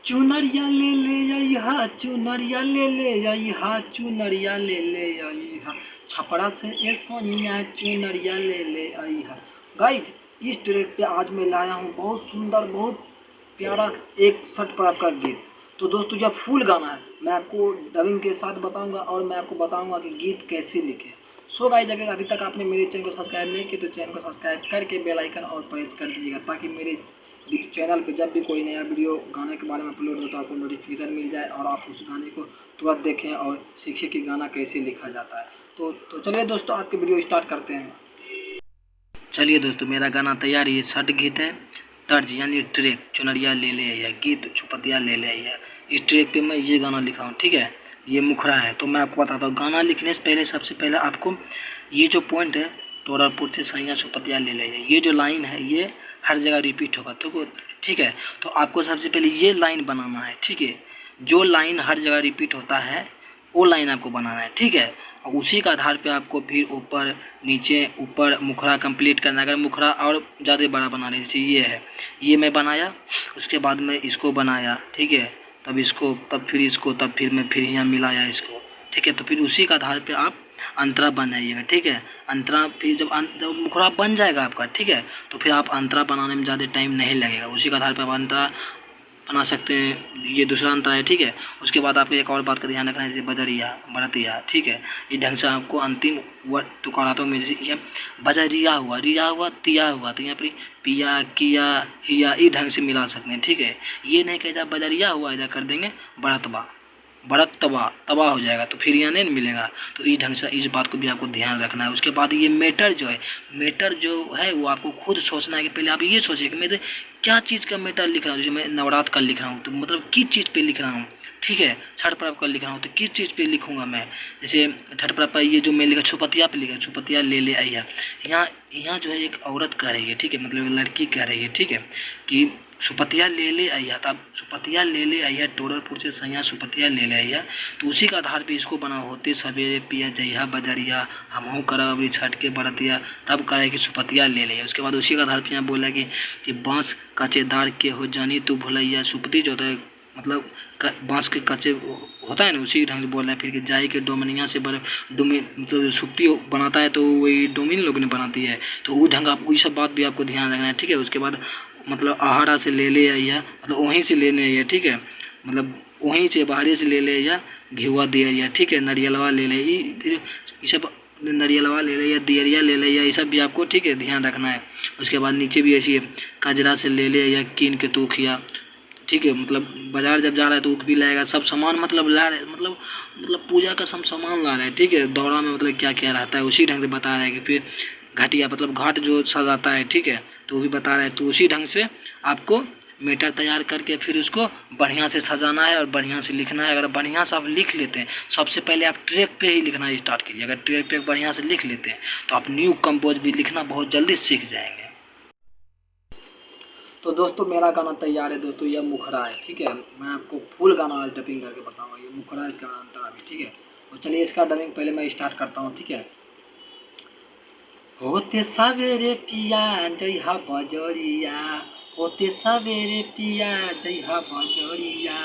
चुनरिया ले आई हा, चुनरिया ले आई हा, चुनरिया ले आई हा, छपरा से ए सोनिया चुनरिया ले आई हा। गाइज, इस ट्रैक पे आज मैं लाया हूँ बहुत सुंदर, बहुत प्यारा एक छठ पर्व का गीत। तो दोस्तों, जब फुल गाना है मैं आपको डबिंग के साथ बताऊंगा और मैं आपको बताऊंगा कि गीत कैसे लिखे। सो गाइज, अगर अभी तक आपने मेरे चैनल को सब्सक्राइब नहीं किया तो चैनल को सब्सक्राइब करके बेल आइकन और प्रेस कर दीजिएगा, ताकि मेरे चैनल पे जब भी कोई नया वीडियो गाने के बारे में अपलोड हो तो आपको नोटिफिकेशन मिल जाए और आप उस गाने को तुरंत देखें और सीखें कि गाना कैसे लिखा जाता है। तो चलिए दोस्तों, आज के वीडियो स्टार्ट करते हैं। चलिए दोस्तों, मेरा गाना तैयार है। ये छठ गीत है। तर्ज यानी ट्रैक चुनरिया ले या गीत छुपतिया ले या। इस ट्रैक पे मैं ये गाना लिखा हूँ, ठीक है। ये मुखड़ा है। तो मैं आपको बताता हूँ, गाना लिखने से पहले सबसे पहले आपको ये जो पॉइंट है, टोरापुर से सैया छुपतिया ले या, ये जो लाइन है ये हर जगह रिपीट होगा, तो ठीक है। तो आपको सबसे पहले ये लाइन बनाना है, ठीक है। जो लाइन हर जगह रिपीट होता है वो लाइन आपको बनाना है, ठीक है। और उसी का आधार पे आपको फिर ऊपर नीचे ऊपर मुखड़ा कंप्लीट करना है। अगर मुखड़ा और ज़्यादा बड़ा बनाने, जैसे ये है, ये मैं बनाया, उसके बाद मैं इसको बनाया, ठीक है। तब इसको, तब फिर इसको, तब फिर मैं फिर यहाँ मिलाया इसको, ठीक है। तो फिर उसी का आधार पे आप अंतरा बनाइएगा, ठीक है। अंतरा फिर जब मुखड़ा बन जाएगा आपका, ठीक है, तो फिर आप अंतरा बनाने में ज़्यादा टाइम नहीं लगेगा। उसी के आधार पर आप अंतरा बना सकते हैं। ये दूसरा अंतरा है, ठीक है। उसके बाद आपको एक और बात का ध्यान रखना है, जैसे बजरिया बड़तिया, ठीक है। ये ढंग से आपको अंतिम वर्ड तुकारातों में, जैसे ये बजरिया हुआ, रिया हुआ, तिया हुआ, तो यहाँ पर पिया किया हिया, ये ढंग से मिला सकते हैं, ठीक है। ये नहीं कहता बजरिया हुआ, इधर कर देंगे बड़तबा, बड़त तबाह हो जाएगा, तो फिर यहाँ नहीं मिलेगा। तो इस ढंग से इस बात को भी आपको ध्यान रखना है। उसके बाद ये मैटर जो है वो आपको खुद सोचना है कि पहले आप ये सोचिए कि मैं क्या चीज़ का मैटर लिख रहा हूँ। जैसे मैं नवरात्र का लिख रहा हूँ तो मतलब किस चीज़ पे लिख रहा हूँ, ठीक है। छठ पर्व का लिख रहा हूँ तो किस चीज़ पे लिखूँगा मैं। जैसे छठ पर्व पर ये जो मैं लिखा छुपतिया पे लिखा, छुपतिया ले आई है। यहाँ जो है एक औरत कह रही है, ठीक है, मतलब लड़की कह रही है, ठीक है, कि सुपतिया ले आई है। तब सुपतिया ले आई है, टोरलपुर से सैया सुपतिया ले आई है। तो उसी का आधार पे इसको बना, होते सवेरे पिया जइहा बजरिया, हमहू करब अभी छठ के बरतिया, तब करे कि सुपतिया ले लिया। उसके बाद उसी का आधार पे यहाँ बोला कि बाँस कचेदार के हो जानी तू भुलैया। सुपति जो होता है मतलब बाँस के कच्चे होता है ना, उसी ढंग से बोल रहा है। फिर कि जाई के डोमनिया से डोमी मतलब सुप्ती बनाता है तो वही डोमिन लोग ने बनाती है। तो वो ढंग आप वही सब बात भी आपको ध्यान रखना है, ठीक है। उसके बाद मतलब आहारा से ले आई है, मतलब वहीं से लेने आई है, ठीक है, मतलब वहीं से बाहरी से ले या घेवा दिया, ठीक है। नरियलवा ले फिर ये सब नरियलवा ले या दियरिया ले या, ये सब भी आपको, ठीक है, ध्यान रखना है। उसके बाद नीचे भी ऐसी है, कजरा से ले या कीन के तूखिया, ठीक है। मतलब बाजार जब जा रहा है तो ऊख भी लाएगा, सब सामान मतलब ला रहे, मतलब पूजा का सब सामान ला रहा है, ठीक है। दौरा में मतलब क्या क्या रहता है उसी ढंग से बता रहा है। कि फिर घाटिया मतलब घाट जो सजाता है, ठीक है, तो वो भी बता रहा है। तो उसी ढंग से आपको मीटर तैयार करके फिर उसको बढ़िया से सजाना है और बढ़िया से लिखना है। अगर बढ़िया से आप लिख लेते हैं, सबसे पहले आप ट्रैक पे ही लिखना स्टार्ट कीजिए। अगर ट्रैक पे बढ़िया से लिख लेते हैं तो आप न्यू कंपोज भी लिखना बहुत जल्दी सीख जाएंगे। तो दोस्तों, मेरा गाना तैयार है दोस्तों। यह मुखड़ा है, ठीक है। मैं आपको फुल गाना आज डबिंग करके बताऊंगा। ये मुखड़ा, इसका अंतरा भी, ठीक है। तो चलिए इसका डबिंग पहले मैं स्टार्ट करता हूँ, ठीक है। होते सवेरे पिया जइहा बजरिया, होते सवेरे पिया जइहा बजरिया,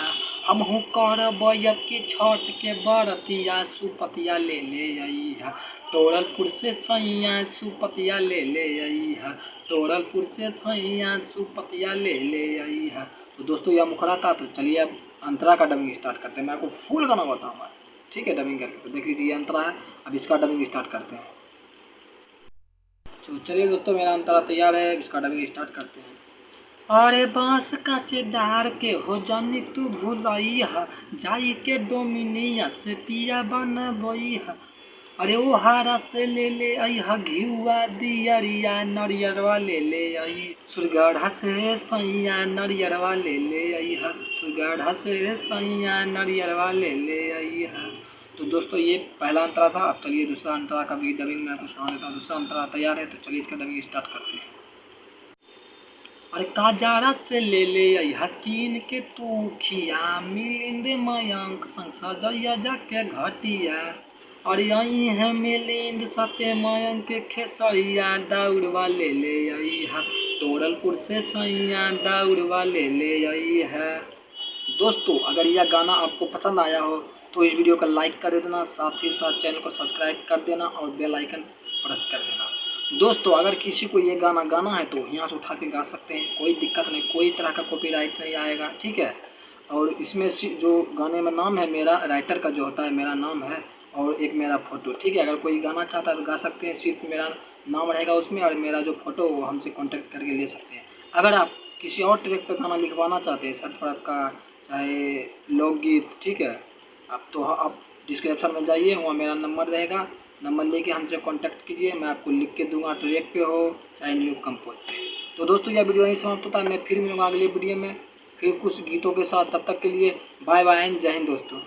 हमहू करब अब के छठ के बरतिया, सुपतिया ले अइहा, टोरलपुर से सैया सुपतिया ले अइहा, टोरलपुर से सैया सुपतिया ले अइहा। तो दोस्तों, यह मुखड़ा था। तो चलिए अब अंतरा का डबिंग स्टार्ट करते हैं। मैं आपको फुल गाना बताऊंगा, ठीक है, डबिंग करके। तो देख लीजिए, ये अंतरा है। अब इसका डबिंग स्टार्ट करते हैं। तो चलिए दोस्तों, मेरा अंतरा तैयार है, इसका डबिंग स्टार्ट करते हैं। अरे बांस कचेदार के हो जानी तू भुलैया, जाई के डोमिनिया से पिया बनबैहा, अरे ओ हारा से ले अइहा घिउआ दियरिया, नरियरवा ले आई, सुरगढ़ा से सैया नरियरवा ले अइहा, सुरगढ़ा से सैया नरियरवा ले अइहा। तो दोस्तों, ये पहला अंतरा था। अब चलिए दूसरा अंतरा का भी डबिंग मैं आपको सुना देता हूँ। दूसरा अंतरा तैयार है, तो चलिए इसका डबिंग स्टार्ट करते हैं। अरे काजारा से ले अइहा कीन के तू खिया, मिलिंद मयंक संग सजैया जाके घटिया, अरे यही है मिलिंद सत्य मयंक के खेसरिया, दौड़वा ले अइहा, टोरलपुर से सैया दौड़वा ले अइहा। दोस्तों अगर यह गाना आपको पसंद आया हो तो इस वीडियो को लाइक कर देना, साथ ही साथ चैनल को सब्सक्राइब कर देना और बेल आइकन प्रेस कर देना। दोस्तों अगर किसी को ये गाना गाना है तो यहाँ से उठा के गा सकते हैं, कोई दिक्कत नहीं, कोई तरह का कॉपीराइट नहीं आएगा, ठीक है। और इसमें जो गाने में नाम है मेरा, राइटर का जो होता है मेरा नाम है और एक मेरा फ़ोटो, ठीक है। अगर कोई गाना चाहता है तो गा सकते हैं, सिर्फ मेरा नाम रहेगा उसमें और मेरा जो फ़ोटो वो हमसे कॉन्टेक्ट करके ले सकते हैं। अगर आप किसी और ट्रैक पे गाना लिखवाना चाहते हैं, सटफड़क का चाहे लोकगीत, ठीक है, अब तो आप डिस्क्रिप्शन में जाइए, वहाँ मेरा नंबर रहेगा, नंबर लेके हमसे कांटेक्ट कीजिए, मैं आपको लिख के दूंगा, ट्रैक पे हो चाहे न्यू कंपोज पे। तो दोस्तों यह वीडियो यहीं समाप्त होता है, मैं फिर मिलूँगा अगले वीडियो में फिर कुछ गीतों के साथ। तब तक के लिए बाय बाय एंड जय हिंद दोस्तों।